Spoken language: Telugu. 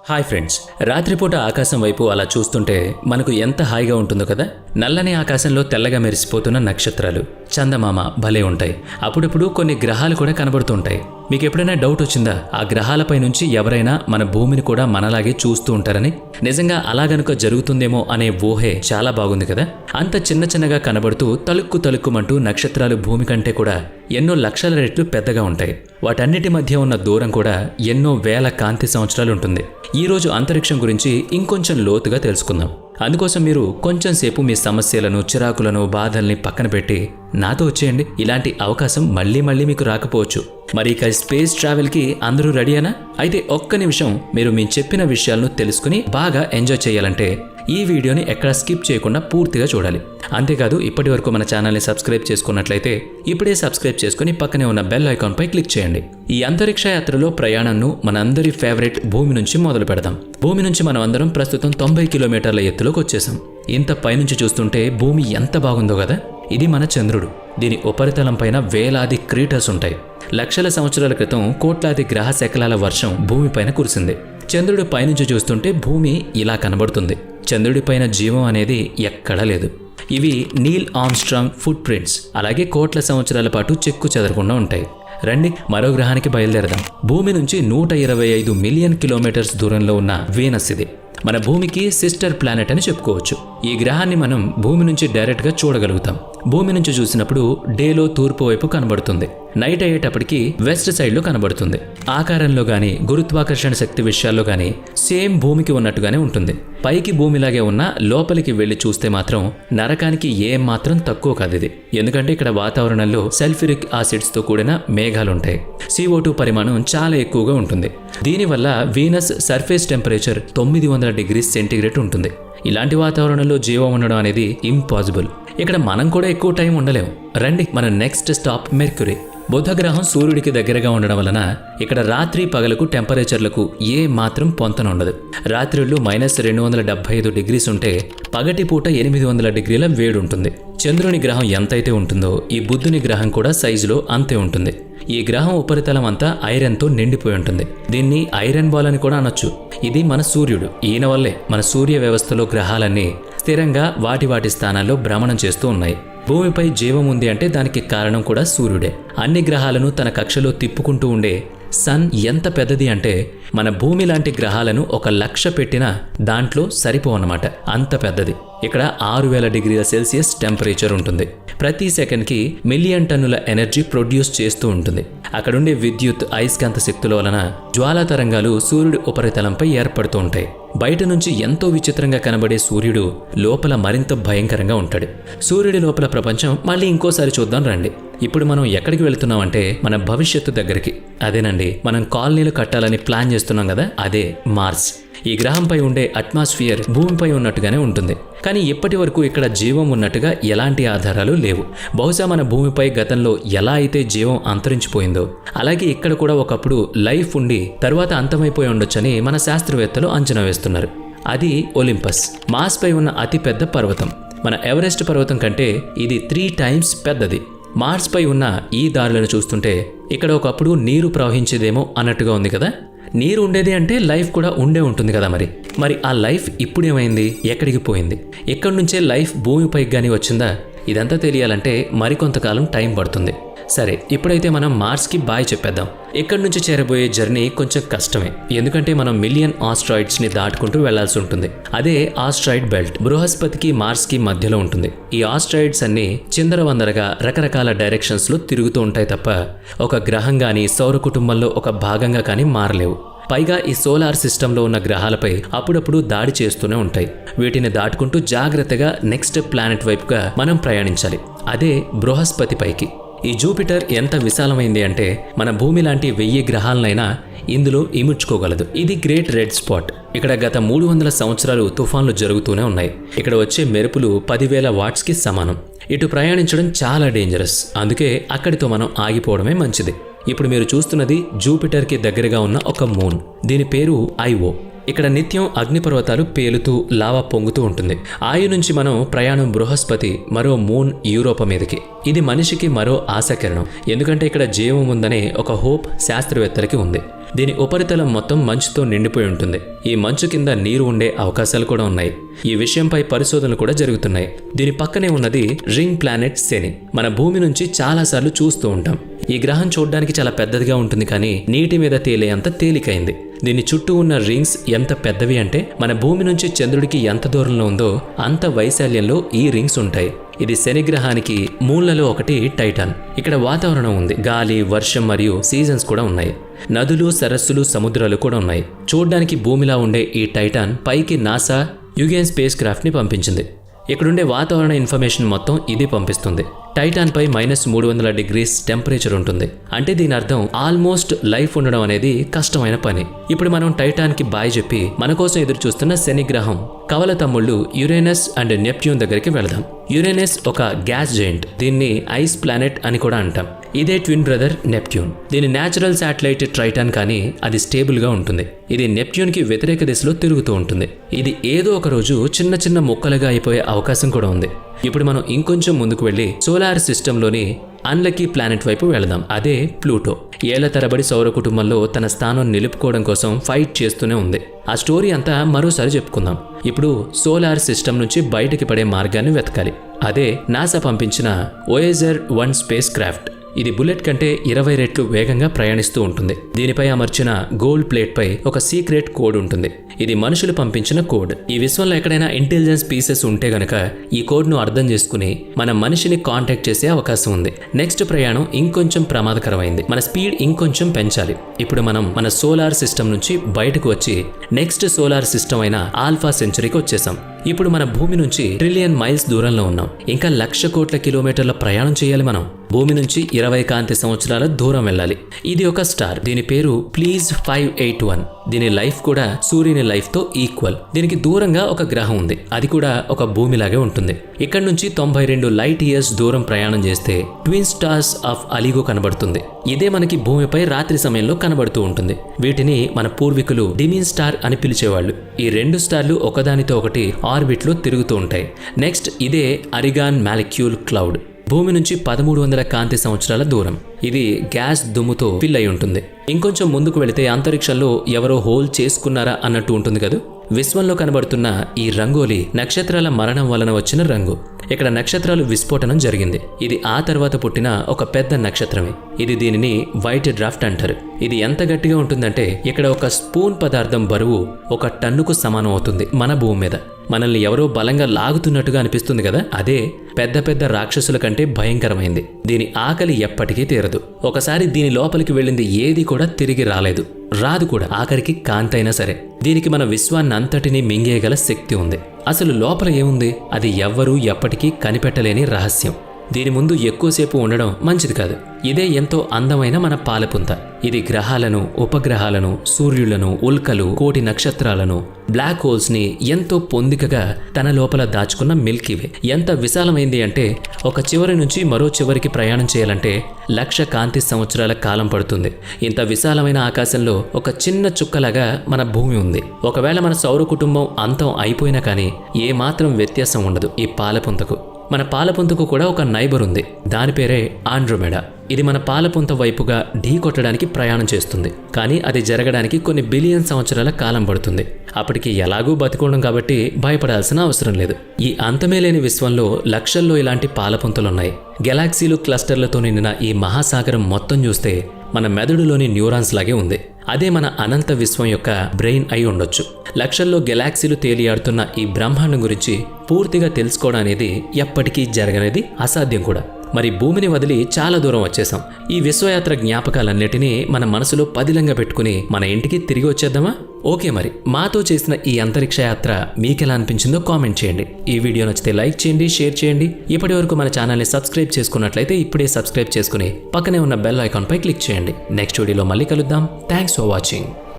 హాయ్ ఫ్రెండ్స్, రాత్రిపూట ఆకాశం వైపు అలా చూస్తుంటే మనకు ఎంత హాయిగా ఉంటుందో కదా. నల్లని ఆకాశంలో తెల్లగా మెరిసిపోతున్న నక్షత్రాలు, చందమామ భలే ఉంటాయి. అప్పుడప్పుడు కొన్ని గ్రహాలు కూడా కనబడుతుంటాయి. మీకు ఎప్పుడైనా డౌట్ వచ్చిందా ఆ గ్రహాలపై నుంచి ఎవరైనా మన భూమిని కూడా మనలాగే చూస్తూ ఉంటారని? నిజంగా అలా గనుక జరుగుతుందేమో అనే ఊహే చాలా బాగుంది కదా. అంత చిన్న చిన్నగా కనబడుతూ తలుక్కుమంటూ నక్షత్రాలు భూమి కంటే కూడా ఎన్నో లక్షల రెట్లు పెద్దగా ఉంటాయి. వాటన్నిటి మధ్య ఉన్న దూరం కూడా ఎన్నో వేల కాంతి సంవత్సరాలు ఉంటుంది. ఈరోజు అంతరిక్షం గురించి ఇంకొంచెం లోతుగా తెలుసుకుందాం. అందుకోసం మీరు కొంచెం సేపు మీ సమస్యలను, చిరాకులను, బాధల్ని పక్కన పెట్టి నాతో వచ్చేయండి. ఇలాంటి అవకాశం మళ్ళీ మీకు రాకపోవచ్చు. మరి ఇక స్పేస్ ట్రావెల్కి అందరూ రెడీయేనా? అయితే ఒక్క నిమిషం మీరు మీ చెప్పిన విషయాలను తెలుసుకుని బాగా ఎంజాయ్ చేయాలంటే ఈ వీడియోని ఎక్కడ స్కిప్ చేయకుండా పూర్తిగా చూడాలి. అంతేకాదు, ఇప్పటి వరకు మన ఛానల్ని సబ్స్క్రైబ్ చేసుకున్నట్లయితే ఇప్పుడే సబ్స్క్రైబ్ చేసుకుని పక్కనే ఉన్న బెల్ ఐకాన్పై క్లిక్ చేయండి. ఈ అంతరిక్ష యాత్రలో ప్రయాణంను మనందరి ఫేవరెట్ భూమి నుంచి మొదలు పెడదాం. భూమి నుంచి మనం అందరం ప్రస్తుతం 90 కిలోమీటర్ల ఎత్తులోకి వచ్చేసాం. ఇంత పైనుంచి చూస్తుంటే భూమి ఎంత బాగుందో కదా. ఇది మన చంద్రుడు. దీని ఉపరితలం పైన వేలాది క్రీటర్స్ ఉంటాయి. లక్షల సంవత్సరాల క్రితం కోట్లాది గ్రహ శకలాల వర్షం భూమిపైన కురిసింది. చంద్రుడి పైనుంచి చూస్తుంటే భూమి ఇలా కనబడుతుంది. చంద్రుడి పైన జీవం అనేది ఎక్కడా లేదు. ఇవి నీల్ ఆర్మ్స్ట్రాంగ్ ఫుట్ ప్రింట్స్. అలాగే కోట్ల సంవత్సరాల పాటు చెక్కు చెదరకుండా ఉంటాయి. రండి మరో గ్రహానికి బయలుదేరదాం. భూమి నుంచి 125 మిలియన్ కిలోమీటర్స్ దూరంలో ఉన్న వీనస్ ఇది. మన భూమికి సిస్టర్ ప్లానెట్ అని చెప్పుకోవచ్చు. ఈ గ్రహాన్ని మనం భూమి నుంచి డైరెక్ట్గా చూడగలుగుతాం. భూమి నుంచి చూసినప్పుడు డేలో తూర్పు వైపు కనబడుతుంది, నైట్ అయ్యేటప్పటికి వెస్ట్ సైడ్లో కనబడుతుంది. ఆకారంలో గానీ, గురుత్వాకర్షణ శక్తి విషయాల్లో గానీ సేమ్ భూమికి ఉన్నట్టుగానే ఉంటుంది. పైకి భూమిలాగే ఉన్న లోపలికి వెళ్లి చూస్తే మాత్రం నరకానికి ఏం మాత్రం తక్కువ కాదు ఇది. ఎందుకంటే ఇక్కడ వాతావరణంలో సల్ఫ్యూరిక్ యాసిడ్స్తో కూడిన మేఘాలుంటాయి. CO2 పరిమాణం చాలా ఎక్కువగా ఉంటుంది. దీనివల్ల Venus surface temperature 900 degrees centigrade ఉంటుంది. ఇలాంటి వాతావరణంలో జీవం ఉండడం అనేది ఇంపాసిబుల్. ఇక్కడ మనం కూడా ఎక్కువ టైం ఉండలేము. రండి, మన నెక్స్ట్ స్టాప్ మెర్క్యూరీ. బుధ గ్రహం సూర్యుడికి దగ్గరగా ఉండడం వలన ఇక్కడ రాత్రి పగలకు టెంపరేచర్లకు ఏ మాత్రం పొంతన ఉండదు. రాత్రిళ్ళు -275 డిగ్రీస్ ఉంటే పగటి పూట 800 డిగ్రీల వేడి ఉంటుంది. చంద్రుని గ్రహం ఎంతైతే ఉంటుందో ఈ బుద్ధుని గ్రహం కూడా సైజులో అంతే ఉంటుంది. ఈ గ్రహం ఉపరితలం అంతా ఐరన్తో నిండిపోయి ఉంటుంది. దీన్ని ఐరన్ బాల్ అని కూడా అనొచ్చు. ఇది మన సూర్యుడు. ఈయన వల్లే మన సూర్య వ్యవస్థలో గ్రహాలన్నీ స్థిరంగా వాటి స్థానాల్లో భ్రమణం చేస్తూ ఉన్నాయి. భూమిపై జీవం ఉంది అంటే దానికి కారణం కూడా సూర్యుడే. అన్ని గ్రహాలను తన కక్షలో తిప్పుకుంటూ ఉండే సన్ ఎంత పెద్దది అంటే మన భూమి లాంటి గ్రహాలను 1,00,000 పెట్టినా దాంట్లో సరిపోవన్నమాట. అంత పెద్దది. ఇక్కడ 6000 డిగ్రీల సెల్సియస్ టెంపరేచర్ ఉంటుంది. ప్రతి సెకండ్కి మిలియన్ టన్నుల ఎనర్జీ ప్రొడ్యూస్ చేస్తూ ఉంటుంది. అక్కడుండే విద్యుత్, అయస్కాంత శక్తుల వలన జ్వాలా తరంగాలు సూర్యుడి ఉపరితలంపై ఏర్పడుతూ ఉంటాయి. బయట నుంచి ఎంతో విచిత్రంగా కనబడే సూర్యుడు లోపల మరింత భయంకరంగా ఉంటాడు. సూర్యుడి లోపల ప్రపంచం మళ్ళీ ఇంకోసారి చూద్దాం రండి. ఇప్పుడు మనం ఎక్కడికి వెళుతున్నామంటే మన భవిష్యత్తు దగ్గరికి. అదేనండి, మనం కాలనీలు కట్టాలని ప్లాన్ చేస్తున్నాం కదా, అదే మార్స్. ఈ గ్రహంపై ఉండే అట్మాస్ఫియర్ భూమిపై ఉన్నట్టుగానే ఉంటుంది. కానీ ఇప్పటి వరకు ఇక్కడ జీవం ఉన్నట్టుగా ఎలాంటి ఆధారాలు లేవు. బహుశా మన భూమిపై గతంలో ఎలా అయితే జీవం అంతరించిపోయిందో అలాగే ఇక్కడ కూడా ఒకప్పుడు లైఫ్ ఉండి తర్వాత అంతమైపోయి ఉండొచ్చని మన శాస్త్రవేత్తలు అంచనా వేస్తున్నారు. అది ఒలింపస్, మార్స్పై ఉన్న అతిపెద్ద పర్వతం. మన ఎవరెస్ట్ పర్వతం కంటే ఇది 3 టైమ్స్ పెద్దది. మార్స్పై ఉన్న ఈ దారులను చూస్తుంటే ఇక్కడ ఒకప్పుడు నీరు ప్రవహించేదేమో అన్నట్టుగా ఉంది కదా. నీరు ఉండేది అంటే లైఫ్ కూడా ఉండే ఉంటుంది కదా. మరి ఆ లైఫ్ ఇప్పుడేమైంది? ఎక్కడికి పోయింది? ఎక్కడి నుంచే లైఫ్ భూమిపైకి కానీ వచ్చిందా? ఇదంతా తెలియాలంటే మరికొంతకాలం టైం పడుతుంది. సరే, ఇప్పుడైతే మనం మార్స్కి బాయ్ చెప్పేద్దాం. ఇక్కడి నుంచి చేరబోయే జర్నీ కొంచెం కష్టమే. ఎందుకంటే మనం మిలియన్ ఆస్ట్రాయిడ్స్ని దాటుకుంటూ వెళ్లాల్సి ఉంటుంది. అదే ఆస్ట్రాయిడ్ బెల్ట్ బృహస్పతికి మార్స్కి మధ్యలో ఉంటుంది. ఈ ఆస్ట్రాయిడ్స్ అన్ని చిందరవందరగా రకరకాల డైరెక్షన్స్లో తిరుగుతూ ఉంటాయి తప్ప ఒక గ్రహం కానీ సౌర కుటుంబంలో ఒక భాగంగా కానీ మారలేవు. పైగా ఈ సోలార్ సిస్టంలో ఉన్న గ్రహాలపై అప్పుడప్పుడు దాడి చేస్తూనే ఉంటాయి. వీటిని దాటుకుంటూ జాగ్రత్తగా నెక్స్ట్ ప్లానెట్ వైపుగా మనం ప్రయాణించాలి. అదే బృహస్పతి పైకి. ఈ జూపిటర్ ఎంత విశాలమైంది అంటే మన భూమి లాంటి 1000 గ్రహాలనైనా ఇందులో ఇముడ్చుకోగలదు. ఇది గ్రేట్ రెడ్ స్పాట్. ఇక్కడ గత 300 సంవత్సరాలు తుఫాన్లు జరుగుతూనే ఉన్నాయి. ఇక్కడ వచ్చే మెరుపులు 10,000 వాట్స్కి సమానం. ఇటు ప్రయాణించడం చాలా డేంజరస్. అందుకే అక్కడితో మనం ఆగిపోవడమే మంచిది. ఇప్పుడు మీరు చూస్తున్నది జూపిటర్కి దగ్గరగా ఉన్న ఒక మూన్. దీని పేరు ఐఓ. ఇక్కడ నిత్యం అగ్నిపర్వతాలు పేలుతూ లావా పొంగుతూ ఉంటుంది. ఆయు నుంచి మనం ప్రయాణం బృహస్పతి, మరో మూన్ యూరోపా మీదకి. ఇది మనిషికి మరో ఆశాకిరణం. ఎందుకంటే ఇక్కడ జీవం ఉందనే ఒక హోప్ శాస్త్రవేత్తలకి ఉంది. దీని ఉపరితలం మొత్తం మంచుతో నిండిపోయి ఉంటుంది. ఈ మంచు కింద నీరు ఉండే అవకాశాలు కూడా ఉన్నాయి. ఈ విషయంపై పరిశోధనలు కూడా జరుగుతున్నాయి. దీని పక్కనే ఉన్నది రింగ్ ప్లానెట్ శని. మన భూమి నుంచి చాలాసార్లు చూస్తూ ఉంటాం. ఈ గ్రహం చూడడానికి చాలా పెద్దదిగా ఉంటుంది, కానీ నీటి మీద తేలే అంత తేలికైంది. దీని చుట్టూ ఉన్న రింగ్స్ ఎంత పెద్దవి అంటే మన భూమి నుంచి చంద్రుడికి ఎంత దూరంలో ఉందో అంత వైశాల్యంలో ఈ రింగ్స్ ఉంటాయి. ఇది శని గ్రహానికి మూలలో ఒకటి టైటాన్. ఇక్కడ వాతావరణం ఉంది. గాలి, వర్షం మరియు సీజన్స్ కూడా ఉన్నాయి. నదులు, సరస్సులు, సముద్రాలు కూడా ఉన్నాయి. చూడ్డానికి భూమిలా ఉండే ఈ టైటాన్ పైకి నాసా యుగేన్ స్పేస్ క్రాఫ్ట్ ని పంపించింది. ఇక్కడుండే వాతావరణ ఇన్ఫర్మేషన్ మొత్తం ఇది పంపిస్తుంది. టైటాన్ పై -300 డిగ్రీస్ టెంపరేచర్ ఉంటుంది. అంటే దీని అర్థం ఆల్మోస్ట్ లైఫ్ ఉండడం అనేది కష్టమైన పని. ఇప్పుడు మనం టైటాన్ కి బాయ్ చెప్పి మన కోసం ఎదురు చూస్తున్న శని గ్రహం కవల తమ్ముళ్ళు యురేనస్ అండ్ నెప్ట్యూన్ దగ్గరికి వెళదాం. యురేనస్ ఒక గ్యాస్ జైంట్. దీన్ని ఐస్ ప్లానెట్ అని కూడా అంటాం. ఇదే ట్విన్ బ్రదర్ నెప్ట్యూన్. దీని న్యాచురల్ శాటిలైట్ ట్రైటాన్, కానీ అది స్టేబుల్ గా ఉంటుంది. ఇది నెప్ట్యూన్ కి వ్యతిరేక దిశలో తిరుగుతూ ఉంటుంది. ఇది ఏదో ఒక రోజు చిన్న చిన్న ముక్కలుగా అయిపోయే అవకాశం కూడా ఉంది. ఇప్పుడు మనం ఇంకొంచెం ముందుకు వెళ్లి సోలార్ సిస్టంలోని అన్లక్కీ ప్లానెట్ వైపు వెళదాం. అదే ప్లూటో. ఏళ్ల తరబడి సౌర కుటుంబంలో తన స్థానం నిలుపుకోవడం కోసం ఫైట్ చేస్తూనే ఉంది. ఆ స్టోరీ అంతా మరోసారి చెప్పుకుందాం. ఇప్పుడు సోలార్ సిస్టమ్ నుంచి బయటికి పడే మార్గాన్ని వెతకాలి. అదే నాసా పంపించిన వోయేజర్ 1 స్పేస్ క్రాఫ్ట్. ఇది బుల్లెట్ కంటే 20 రెట్లు వేగంగా ప్రయాణిస్తూ ఉంటుంది. దీనిపై అమర్చిన గోల్డ్ ప్లేట్ పై ఒక సీక్రెట్ కోడ్ ఉంటుంది. ఇది మనుషులు పంపించిన కోడ్. ఈ విశ్వంలో ఎక్కడైనా ఇంటెలిజెన్స్ పీసెస్ ఉంటే గనక ఈ కోడ్ ను అర్థం చేసుకుని మన మనిషిని కాంటాక్ట్ చేసే అవకాశం ఉంది. నెక్స్ట్ ప్రయాణం ఇంకొంచెం ప్రమాదకరమైంది. మన స్పీడ్ ఇంకొంచెం పెంచాలి. ఇప్పుడు మనం మన సోలార్ సిస్టమ్ నుంచి బయటకు వచ్చి నెక్స్ట్ సోలార్ సిస్టమ్ అయిన ఆల్ఫా సెంచరీకి వచ్చేసాం. ఇప్పుడు మన భూమి నుంచి ట్రిలియన్ మైల్స్ దూరంలో ఉన్నాం. ఇంకా 1,00,000 కోట్ల కిలోమీటర్ల ప్రయాణం చేయాలి. మనం భూమి నుంచి 20 కాంతి సంవత్సరాల దూరం వెళ్ళాలి. ఇది ఒక స్టార్. దీని పేరు ప్లీజ్ 581. దీని లైఫ్ కూడా సూర్యుని లైఫ్ తో ఈక్వల్. దీనికి దూరంగా ఒక గ్రహం ఉంది. అది కూడా ఒక భూమిలాగే ఉంటుంది. ఇక్కడ నుంచి 92 లైట్ ఇయర్స్ దూరం ప్రయాణం చేస్తే ట్విన్ స్టార్స్ ఆఫ్ అలిగో కనబడుతుంది. ఇదే మనకి భూమిపై రాత్రి సమయంలో కనబడుతూ ఉంటుంది. వీటిని మన పూర్వీకులు డిమిన్ స్టార్ అని పిలిచేవాళ్ళు. ఈ 2 స్టార్లు ఒకదానితో ఒకటి ఆర్బిట్ లో తిరుగుతూ ఉంటాయి. నెక్స్ట్ ఇదే అరిగాన్ మాలిక్యూల్ క్లౌడ్. భూమి నుంచి 1300 కాంతి సంవత్సరాల దూరం. ఇది గ్యాస్ దుమ్ముతో ఫిల్ అయి ఉంటుంది. ఇంకొంచెం ముందుకు వెళితే అంతరిక్షంలో ఎవరో హోల్ చేసుకున్నారా అన్నట్టు ఉంటుంది కదా. విశ్వంలో కనబడుతున్న ఈ రంగోలి నక్షత్రాల మరణం వలన వచ్చిన రంగు. ఇక్కడ నక్షత్రాలు విస్ఫోటనం జరిగింది. ఇది ఆ తర్వాత పుట్టిన ఒక పెద్ద నక్షత్రమే. ఇది దీనిని వైట్ డ్రాఫ్ట్ అంటారు. ఇది ఎంత గట్టిగా ఉంటుందంటే ఇక్కడ ఒక స్పూన్ పదార్థం బరువు 1 టన్నుకు సమానం అవుతుంది మన భూమి మీద. మనల్ని ఎవరో బలంగా లాగుతున్నట్టుగా అనిపిస్తుంది కదా. అదే పెద్ద పెద్ద రాక్షసుల కంటే భయంకరమైంది. దీని ఆకలి ఎప్పటికీ తీరదు. ఒకసారి దీని లోపలికి వెళ్ళింది ఏది కూడా తిరిగి రాదు కూడా. ఆఖరికి కాంతైనా సరే. దీనికి మన విశ్వాన్నంతటినీ మింగేయగల శక్తి ఉంది. అసలు లోపల ఏముంది? అది ఎవ్వరూ ఎప్పటికీ కనిపెట్టలేని రహస్యం. దీని ముందు ఎక్కువసేపు ఉండడం మంచిది కాదు. ఇదే ఎంతో అందమైన మన పాలపుంత. ఇది గ్రహాలను, ఉపగ్రహాలను, సూర్యులను, ఉల్కలు, కోటి నక్షత్రాలను, బ్లాక్ హోల్స్ ని ఎంతో పొందికగా తన లోపల దాచుకున్న మిల్కీవే. ఎంత విశాలమైంది అంటే ఒక చివరి నుంచి మరో చివరికి ప్రయాణం చేయాలంటే 1,00,000 కాంతి సంవత్సరాల కాలం పడుతుంది. ఇంత విశాలమైన ఆకాశంలో ఒక చిన్న చుక్కలాగా మన భూమి ఉంది. ఒకవేళ మన సౌర కుటుంబం అంతం అయిపోయినా కానీ ఏ మాత్రం వ్యత్యాసం ఉండదు ఈ పాలపుంతకు. మన పాలపుంతకు కూడా ఒక నైబర్ ఉంది. దాని పేరే ఆండ్రోమెడా. ఇది మన పాలపుంత వైపుగా ఢీ కొట్టడానికి ప్రయాణం చేస్తుంది. కానీ అది జరగడానికి కొన్ని బిలియన్ సంవత్సరాల కాలం పడుతుంది. అప్పటికి ఎలాగూ బతికోవడం కాబట్టి భయపడాల్సిన అవసరం లేదు. ఈ అంతమే లేని విశ్వంలో లక్షల్లో ఇలాంటి పాలపుంతలున్నాయి. గెలాక్సీలు, క్లస్టర్లతో నిండిన ఈ మహాసాగరం మొత్తం చూస్తే మన మెదడులోని న్యూరాన్స్ లాగే ఉంది. అదే మన అనంత విశ్వం యొక్క బ్రెయిన్ అయి ఉండొచ్చు. లక్షల్లో గెలాక్సీలు తేలియాడుతున్న ఈ బ్రహ్మాండం గురించి పూర్తిగా తెలుసుకోవడం అనేది ఎప్పటికీ జరగనేది, అసాధ్యం కూడా. మరి భూమిని వదిలి చాలా దూరం వచ్చేసాం. ఈ విశ్వయాత్ర జ్ఞాపకాలన్నిటినీ మన మనసులో పదిలంగా పెట్టుకుని మన ఇంటికి తిరిగి వచ్చేద్దామా? ఓకే, మరి మాతో చేసిన ఈ అంతరిక్ష యాత్ర మీకెలా అనిపించిందో కామెంట్ చేయండి. ఈ వీడియో నచ్చితే లైక్ చేయండి, షేర్ చేయండి. ఇప్పటి వరకు మన ఛానల్ని సబ్స్క్రైబ్ చేసుకున్నట్లయితే ఇప్పుడే సబ్స్క్రైబ్ చేసుకుని పక్కనే ఉన్న బెల్ ఐకాన్ పై క్లిక్ చేయండి. నెక్స్ట్ వీడియోలో మళ్ళీ కలుద్దాం. Thanks for watching.